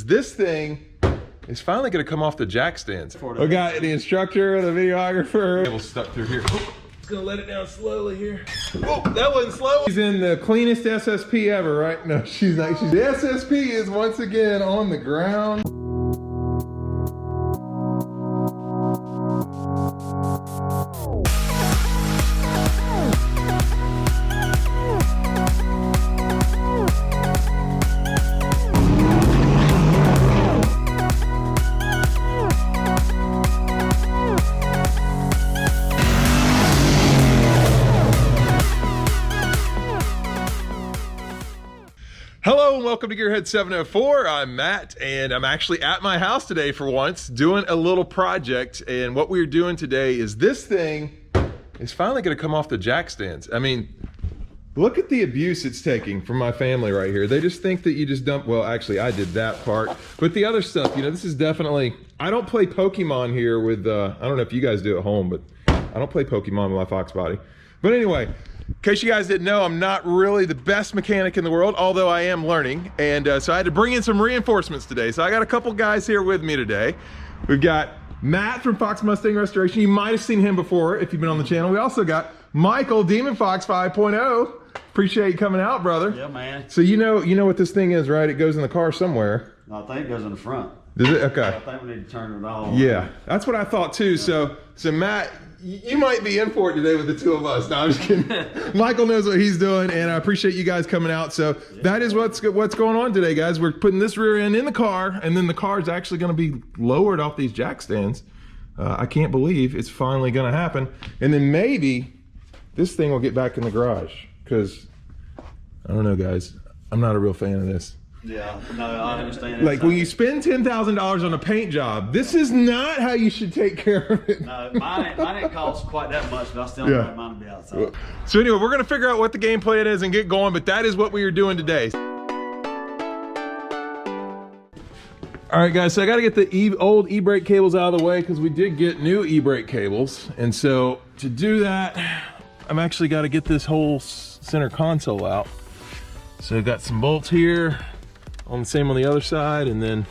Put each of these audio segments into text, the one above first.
this thing is finally gonna come off the jack stands. We got the instructor, the videographer. Cable stuck through here. Just gonna let it down slowly here. Oh, that wasn't slow. She's in the cleanest SSP ever, right? No, she's not. The SSP is once again on the ground. Hello and welcome to Gearhead 704. I'm Matt and I'm actually at my house today for once doing a little project, and what we're doing today is this thing is finally going to come off the jack stands. I mean, look at the abuse it's taking from my family right here. They just think that you just dump, well actually I did that part, but the other stuff, you know, this is definitely, I don't play Pokemon here with, I don't know if you guys do at home, but I don't play Pokemon with my FoxBody. But anyway, in case you guys didn't know, I'm not really the best mechanic in the world, although I am learning. And so I had to bring in some reinforcements today. So I got a couple guys here with me today. We've got Matt from Fox Mustang Restoration. You might have seen him before if you've been on the channel. We also got Michael, Demon Fox 5.0. Appreciate you coming out, brother. Yeah, man. So you know what this thing is, right? It goes in the car somewhere. I think it goes in the front. Does it? Okay. I think we need to turn it off. Yeah, that's what I thought too. Yeah. So Matt, you might be in for it today with the two of us. No, I'm just kidding. Michael knows what he's doing, and I appreciate you guys coming out. So that is what's going on today, guys. We're putting this rear end in the car, and then the car is actually going to be lowered off these jack stands. I can't believe it's finally going to happen. And then maybe this thing will get back in the garage, because I don't know, guys. I'm not a real fan of this. Yeah, no, I understand. Like when you spend $10,000 on a paint job, this is not how you should take care of it. No, mine didn't cost quite that much, but I still don't want mine to be outside. So anyway, we're gonna figure out what the game plan is and get going, but that is what we are doing today. All right, guys, so I gotta get the old e-brake cables out of the way because we did get new e-brake cables. And so to do that, I'm actually gotta get this whole center console out. So I've got some bolts here. On the same on the other side, and then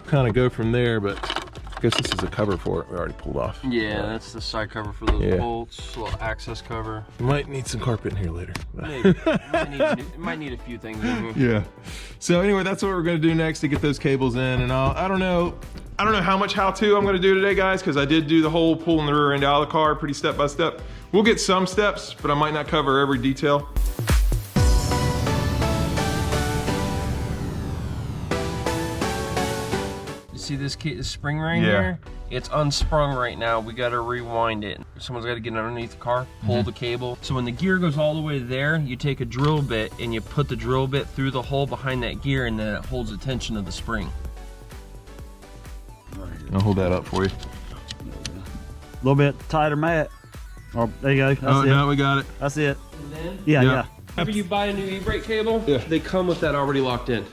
kind of go from there, but I guess this is a cover for it. We already pulled off. Yeah, that's the side cover for those bolts, a little access cover. You might need some carpet in here later. Maybe. It might need a few things in here. Yeah. So anyway, that's what we're gonna do next to get those cables in, and I don't know how much how-to I'm gonna do today, guys, because I did do the whole pulling the rear end out of the car pretty step by step. We'll get some steps, but I might not cover every detail. See this spring right here? It's unsprung right now. We got to rewind it. Someone's got to get underneath the car, pull the cable. So when the gear goes all the way there, you take a drill bit and you put the drill bit through the hole behind that gear, and then it holds the tension of the spring. I'll hold that up for you. A little bit tighter, Matt. Oh, there you go. That's it. Now we got it. That's it. And then, yeah. whenever you buy a new e-brake cable, they come with that already locked in.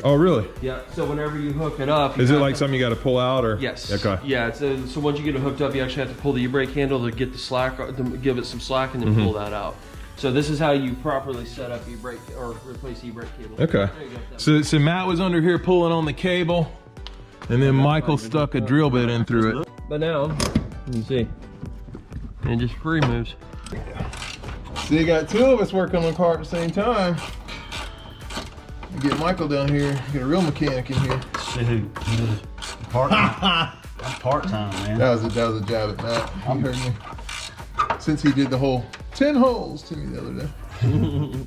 Oh, really? Yeah, so whenever you hook it up... Is it like something you got to pull out, or? Yes. Okay. Yeah, so once you get it hooked up, you actually have to pull the e-brake handle to get the slack, to give it some slack, and then pull that out. So this is how you properly set up e-brake, or replace e-brake cable. Okay. So Matt was under here pulling on the cable, and then Michael stuck a drill bit in through it. But now, you see, it just free moves. So you got two of us working on the car at the same time. You get Michael down here, get a real mechanic in here. Shoot. Part-time. That's part-time, man. That was a jab at Matt. He heard me. Since he did the whole 10 holes to me the other day.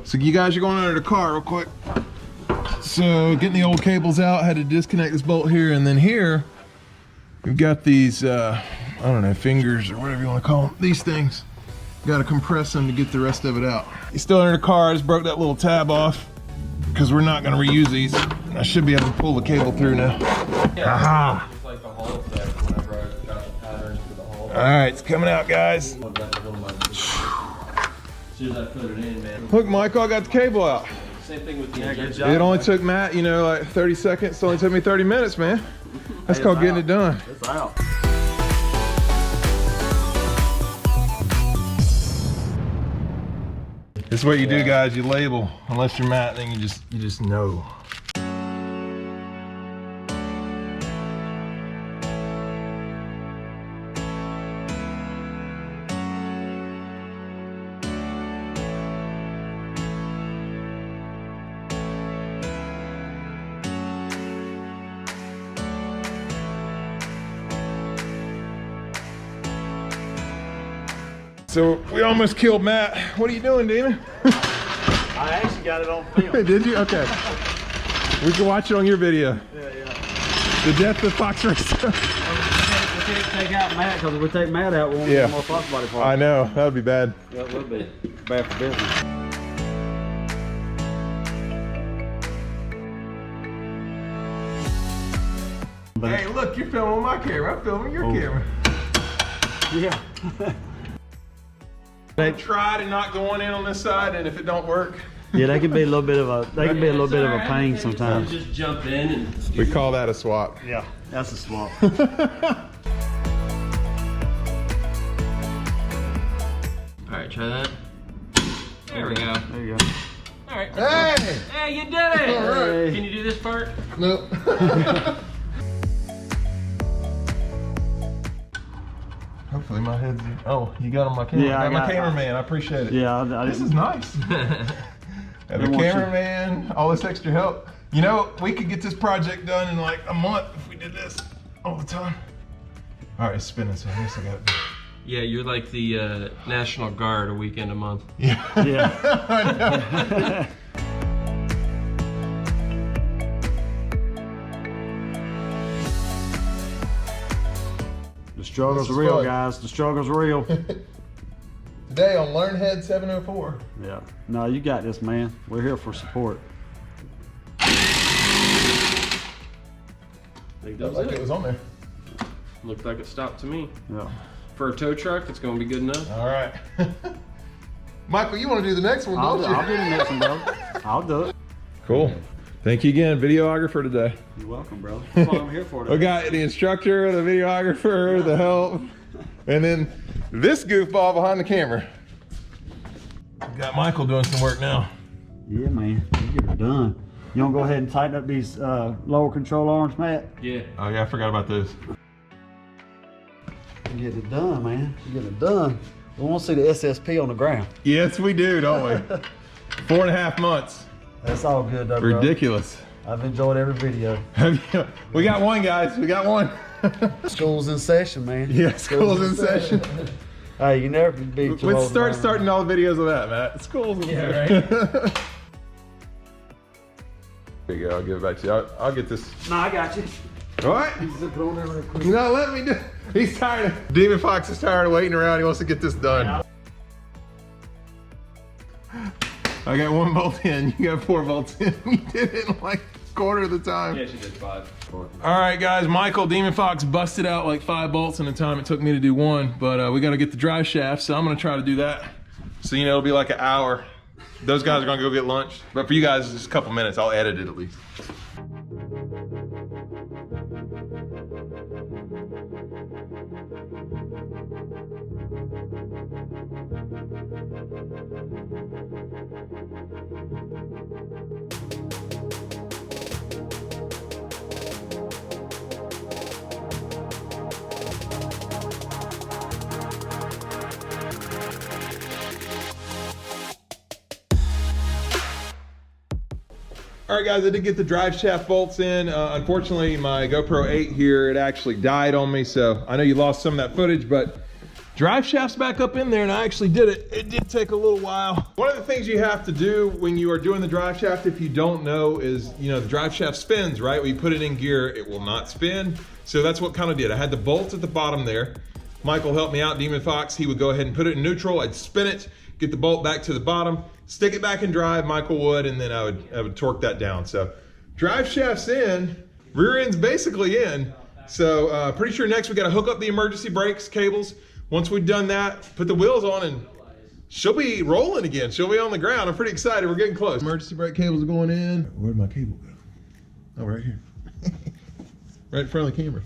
So you guys are going under the car real quick. So getting the old cables out, had to disconnect this bolt here, and then here, we've got these, I don't know, fingers or whatever you want to call them, these things. Got to compress them to get the rest of it out. He's still under the car. I just broke that little tab off because we're not going to reuse these. I should be able to pull the cable through now. Aha! It's like the Hall effect whenever I got the patterns for the Hall. All right, it's coming out, guys. As soon as I put it in, man. Look, Michael, I got the cable out. Same thing with the good job. It only took Matt, like 30 seconds. It only took me 30 minutes, man. That's called getting it done. It's out. This is what you do, guys. You label. Unless you're Matt, then you just know. So we almost killed Matt. What are you doing, Demon? I actually got it on film. Did you? Okay. We can watch it on your video. Yeah. The death of Fox Racer. We can't take out Matt, because if we take Matt out, we won't get more FoxBody parts. I know. That would be bad. Yeah, it would be. Bad for business. Hey, look, you're filming my camera. I'm filming your camera. Yeah. They tried and not going in on this side, and if it don't work, Yeah, they can be a little bit of a pain sometimes. Just jump in and we call that a swap. Yeah, that's a swap. all right, try that. There we go. There you go. All right. Hey! Hey, you did it! All right. Can you do this part? Nope. Hopefully my head's. Oh, you got on my camera. Yeah, I my got- cameraman. I appreciate it. Yeah, This is nice. And the want you- cameraman, all this extra help. You know, we could get this project done in like a month if we did this all the time. All right, it's spinning, so I guess I got it. Yeah, you're like the National Guard a weekend a month. Yeah. Yeah. The struggle's This is real, fun. guys. The struggle's real. Today on LearnHead 704. Yeah. No, you got this, man. We're here for support. I think that Looked was like it was on there. Looked like it stopped to me. Yeah. For a tow truck, it's going to be good enough. All right. Michael, you want to do the next one, I'll don't do the next one, bro. I'll do it. Cool. Thank you again, videographer today. You're welcome, bro. That's what I'm here for. We got the instructor, the videographer, the help, and then this goofball behind the camera. Got Michael doing some work now. Yeah, man. You get it done. You want to go ahead and tighten up these lower control arms, Matt? Yeah. Oh yeah, I forgot about those. You get it done, man. You get it done. We want to see the SSP on the ground. Yes, we do, don't we? 4.5 months. That's all good, though, bro. Ridiculous. I've enjoyed every video. We got one, guys. We got one. School's in session, man. Yeah, school's in session. Hey, you never can be too Let's old to starting learn. all the videos of that, Matt. School's in Yeah, session. There you go. I'll give it back to you. I'll get this. No, I got you. All right. Zip it on there real quick. You know, let me do. He's tired. Demon Fox is tired of waiting around. He wants to get this done. I got 1 bolt in. You got 4 bolts in. You did it in like a quarter of the time. Yeah, she did 5. All right, guys. Michael, Demon Fox busted out like 5 bolts in the time it took me to do 1. But we got to get the drive shaft, so I'm going to try to do that. So, you know, it'll be like an hour. Those guys are going to go get lunch. But for you guys, it's just a couple minutes. I'll edit it at least. All right, guys, I did get the drive shaft bolts in. Unfortunately, my GoPro 8 here, it actually died on me. So I know you lost some of that footage, but drive shaft's back up in there and I actually did it. It did take a little while. One of the things you have to do when you are doing the drive shaft, if you don't know, is, you know, the drive shaft spins, right? When you put it in gear, it will not spin. So that's what kind of did. I had the bolts at the bottom there. Michael helped me out, Demon Fox. He would go ahead and put it in neutral. I'd spin it, get the bolt back to the bottom, stick it back in drive, Michael would, and then I would torque that down. So drive shaft's in, rear end's basically in. So pretty sure next we gotta hook up the emergency brakes cables. Once we've done that, put the wheels on and she'll be rolling again. She'll be on the ground. I'm pretty excited, we're getting close. Emergency brake cables are going in. Where'd my cable go? Oh, right here. Right in front of the camera.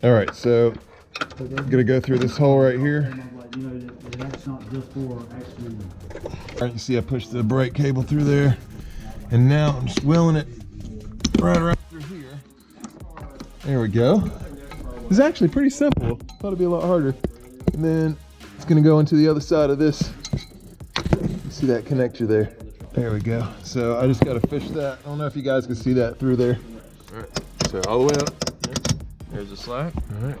All right, so Gonna go through this hole right here. You know, that's not just for actually. All right, you see I pushed the brake cable through there, and now I'm just wheeling it right through here. There we go. It's actually pretty simple. Thought it'd be a lot harder. And then it's gonna go into the other side of this. You see that connector there? There we go. So I just gotta fish that. I don't know if you guys can see that through there. All right, so all the way up. There's the slack. All right,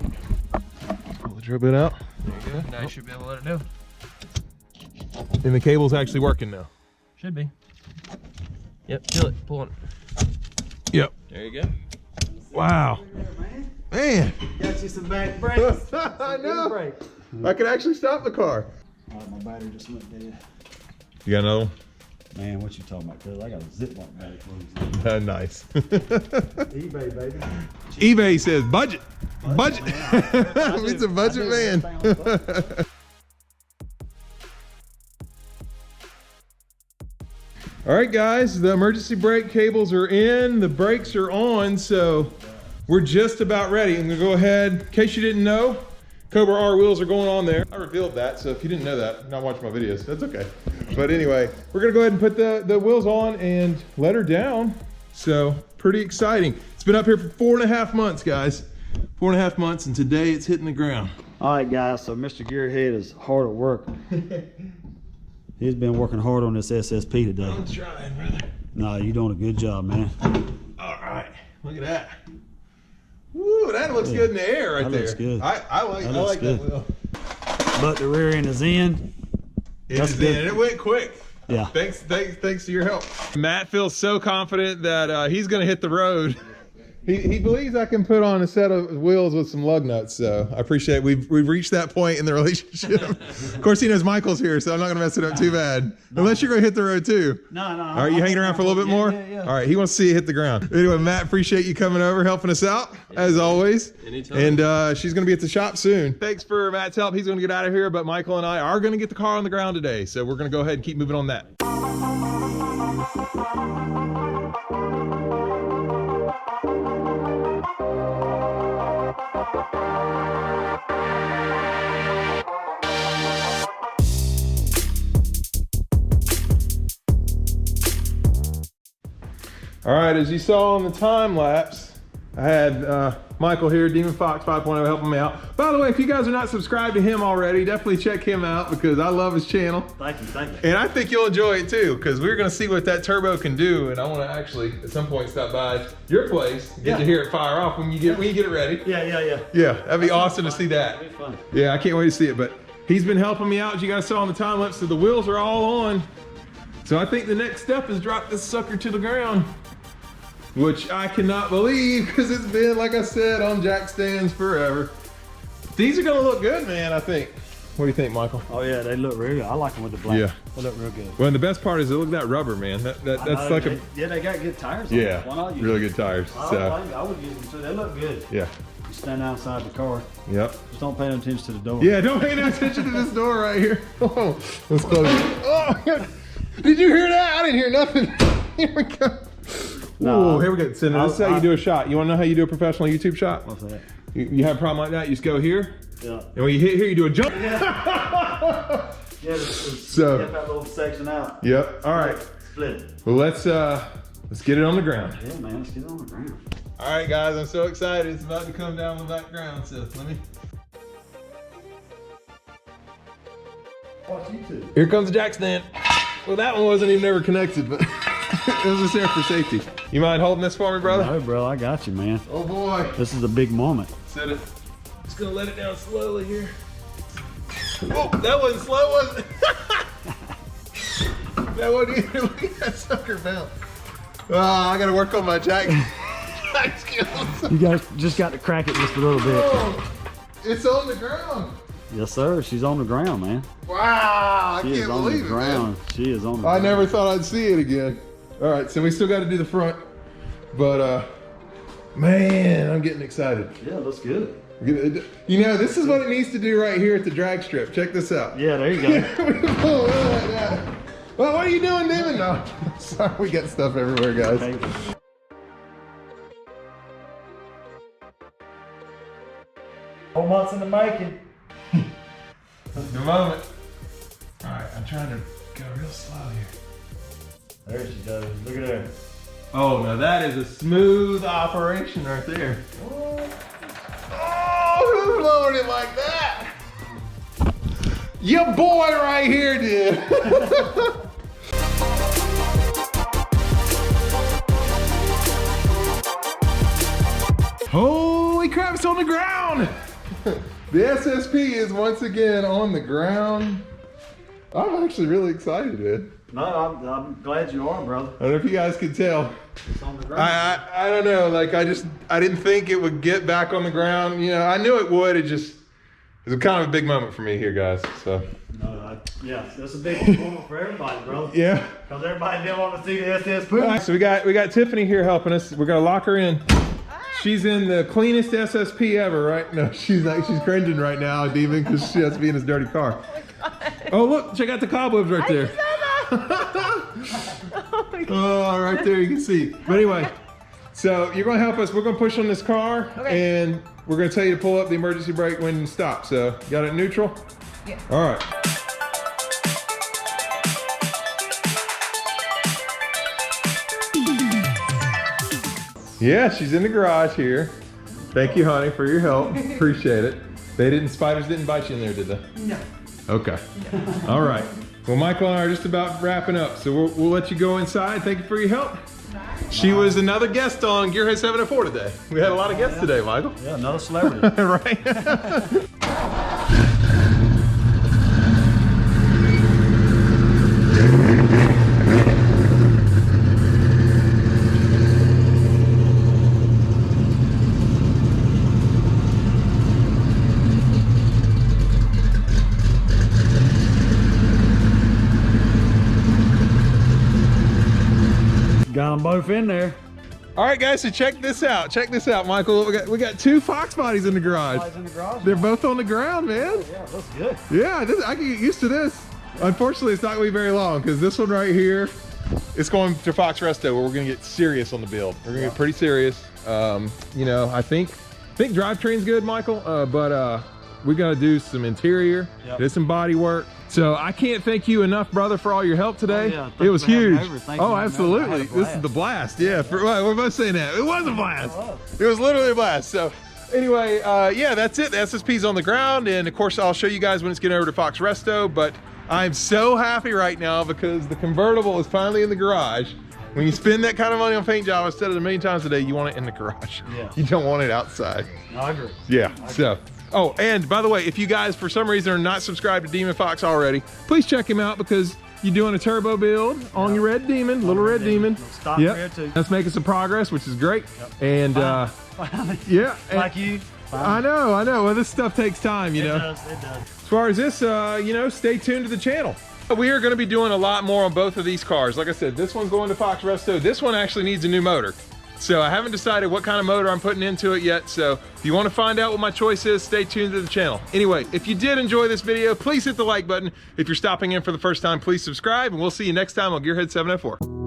pull the drill bit out. There you go. Now you should be able to let it go. And the cable's actually working now. Should be. Yep, feel it. Pull on it. Yep. There you go. Wow. Man. Got you some back brakes. I know. I can actually stop the car. My battery just went dead. You got another one? Man, what you talking about? Cause I got a Ziploc bag for you. Nice. eBay, baby. eBay says budget. Budget. It's a budget man. All right, guys, the emergency brake cables are in, the brakes are on, so we're just about ready. I'm gonna go ahead, in case you didn't know, Cobra R wheels are going on there. I revealed that, so if you didn't know that, not watching my videos, that's okay. But anyway, we're gonna go ahead and put the wheels on and let her down. So pretty exciting. It's been up here for 4.5 months, guys. 4.5 months, and today it's hitting the ground. All right, guys, so Mr. Gearhead is hard at work. He's been working hard on this SSP today. I'm trying, brother. No, you're doing a good job, man. All right, look at that. Woo, that looks good in the air right that there. Looks good. I like that wheel. But the rear end is in. That's good. And it went quick. Yeah. Thanks to your help. Matt feels so confident that he's gonna hit the road. He believes I can put on a set of wheels with some lug nuts, so I appreciate it. We've reached that point in the relationship. Of course, he knows Michael's here, so I'm not gonna mess it up too bad. Unless you're gonna hit the road too. No. All right, you hanging around for a little bit more? Yeah. All right, he wants to see you hit the ground. Anyway, Matt, appreciate you coming over, helping us out, as always. Anytime. And she's gonna be at the shop soon. Thanks for Matt's help. He's gonna get out of here, but Michael and I are gonna get the car on the ground today, so we're gonna go ahead and keep moving on that. All right, as you saw on the time lapse, I had Michael here, Demon Fox 5.0, helping me out. By the way, if you guys are not subscribed to him already, definitely check him out because I love his channel. Thank you. And I think you'll enjoy it too, because we're gonna see what that turbo can do, and I wanna actually, at some point, stop by your place, get to hear it fire off when you get it ready. Yeah. Yeah, that'd be awesome to see that. That'd be fun. Yeah, I can't wait to see it, but he's been helping me out, as you guys saw on the time lapse, so the wheels are all on. So I think the next step is drop this sucker to the ground, which I cannot believe because it's been, like I said, on jack stands forever. These are gonna look good, man, I think. What do you think, Michael? Oh yeah, they look real good. I like them with the black. Yeah. They look real good. Well, and the best part is look at that rubber, man. That's like yeah, they got good tires on yeah, them. Why not use really them? good tires. I would use them too. They look good. Yeah. You stand outside the car. Yep. Just don't pay no attention to the door. Yeah, don't pay no attention to this door right here. Oh, let's close it. Oh, did you hear that? I didn't hear nothing. Here we go. No, Ooh, here we go. So now this is how you do a shot. You want to know how you do a professional YouTube shot? What's that? You have a problem like that, you just go here. Yeah. And when you hit here, you do a jump. Yeah, So- get that little section out. Yep. All right. Split it. Well, let's get it on the ground. Yeah, man, let's get it on the ground. All right, guys, I'm so excited. It's about to come down the background. So let me. Watch YouTube. Here comes the jack stand. Well, that one wasn't even ever connected, but it was just there for safety. You mind holding this for me, brother? No, bro, I got you, man. Oh boy. This is a big moment. Set it. Just gonna let it down slowly here. Oh, that wasn't slow, was it? That wasn't either. Look at that sucker bounce. Oh, I gotta work on my jack skills. You guys just got to crack it just a little bit. Oh, it's on the ground. Yes, sir. She's on the ground, man. Wow, I She is can't on believe the it, ground. man. She is on the I ground. never thought I'd see it again. All right, so we still got to do the front, but man, I'm getting excited. Yeah, looks good. You know, this is what it needs to do right here at the drag strip. Check this out. Yeah, there you go. We can pull it like that. Well, what are you doing, Damon? No, sorry, we got stuff everywhere, guys. Okay. 4 months in the making. The moment. All right, I'm trying to go real slow here. There she goes. Look at her. Oh, now that is a smooth operation right there. Oh, who lowered it like that? Your boy right here did. Holy crap, it's on the ground. The SSP is once again on the ground. I'm actually really excited, man. No, I'm glad you are, brother. I don't know if you guys can tell. It's on the ground. I don't know, like I didn't think it would get back on the ground. You know, I knew it would. It was kind of a big moment for me here, guys. So. Yeah, that's a big moment for everybody, bro. Yeah. Because everybody didn't want to see the SSP. All right, so we got Tiffany here helping us. We're gonna lock her in. She's in the cleanest SSP ever, right? No, she's cringing right now, Demon, because she has to be in his dirty car. Oh, look, check out the cobwebs right there. Oh, right there, you can see. But anyway, so you're gonna help us. We're gonna push on this car, and we're gonna tell you to pull up the emergency brake when you stop. So, got it neutral? Yeah. All right. Yeah, she's in the garage here. Thank you, honey, for your help. Appreciate it. Spiders didn't bite you in there, did they? No. Okay. All right. Well, Michael and I are just about wrapping up, so we'll let you go inside. Thank you for your help. She was another guest on Gearhead 704 today. We had a lot of guests today, Michael. Yeah, another celebrity. Right. Got them both in there. All right, guys, so check this out. Check this out, Michael. We got 2 Fox bodies in the garage. In the garage. They're both on the ground, man. Yeah, that's good. Yeah, I can get used to this. Unfortunately, it's not gonna be very long because this one right here, it's going to Fox Resto where we're gonna get serious on the build. We're gonna get pretty serious. You know, I think drivetrain's good, Michael, but we gotta do some interior, do some body work. So I can't thank you enough, brother, for all your help today. Oh, yeah. It was huge. Oh, you, absolutely. This is the blast. Yeah, we're both saying that. It was a blast. It was literally a blast. So anyway, yeah, that's it. The SSP's on the ground, and of course, I'll show you guys when it's getting over to Fox Resto, but I'm so happy right now because the convertible is finally in the garage. When you spend that kind of money on paint job, instead of a million times a day, you want it in the garage. Yeah. You don't want it outside. No, I agree. Yeah, so. Oh, and by the way, if you guys, for some reason, are not subscribed to Demon Fox already, please check him out because you're doing a turbo build on your Red Demon, little Red Demon. Stop here too. That's making some progress, which is great. And yeah. Like you. I know. Well, this stuff takes time, you know. It does. As far as this, you know, stay tuned to the channel. We are going to be doing a lot more on both of these cars. Like I said, this one's going to Fox Resto. This one actually needs a new motor. So I haven't decided what kind of motor I'm putting into it yet. So if you want to find out what my choice is, stay tuned to the channel. Anyway, if you did enjoy this video, please hit the like button. If you're stopping in for the first time, please subscribe, and we'll see you next time on Gearhead 704.